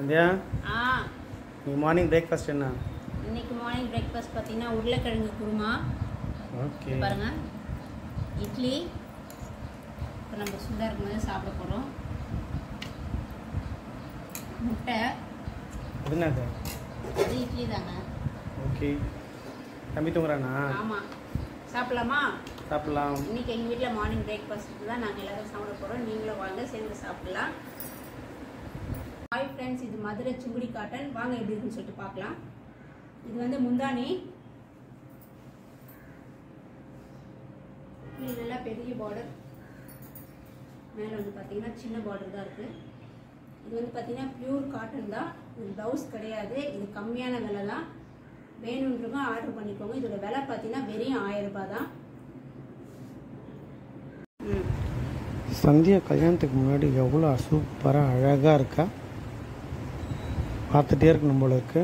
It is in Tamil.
சந்தியா நீ மார்னிங் பிரேக்ஃபாஸ்ட் என்ன? இன்னைக்கு மார்னிங் பிரேக்ஃபாஸ்ட் பார்த்தீங்கன்னா உருளைக்கிழங்கு குருமா. ஓகே பாருங்க, இட்லி. இப்போ நம்ம சூடாக இருக்கும்போது சாப்பிட போகிறோம். முட்டை. என்னது? அது இட்லி தாங்க. ஓகே. தம்பி தூங்குறானா? ஆமாம். சாப்பிடலாமா? சாப்பிடலாம். இன்னைக்கு எங்கள் வீட்டில் மார்னிங் பிரேக்ஃபாஸ்ட்டுக்கு தான் நாங்கள் எல்லோரும் சாப்பிட போகிறோம். நீங்களும் வாங்க, சேர்ந்து சாப்பிடலாம். ஹாய் ஃப்ரெண்ட்ஸ், இது மதுரை சுங்குடி காட்டன். வாங்க எப்படி இருக்குன்னு சொல்லிட்டு பார்க்கலாம். இது வந்து முந்தானி. இது நல்லா பெரிய பார்டர். மேலே வந்து பார்த்தீங்கன்னா சின்ன பார்டர் தான் இருக்குது. இது வந்து பார்த்தீங்கன்னா பியூர் காட்டன் தான். இது ப்ளவுஸ் கிடையாது. இது கம்மியான விலை தான். வேணுன்றவங்க ஆர்டர் பண்ணிக்கோங்க. இதோட விலை பார்த்தீங்கன்னா வெறும் 1000 ரூபாய் தான். சந்தியா கல்யாணத்துக்கு முன்னாடி எவ்வளோ சூப்பராக அழகாக இருக்கா, பார்த்துட்டே இருக்கணும் போல இருக்கு.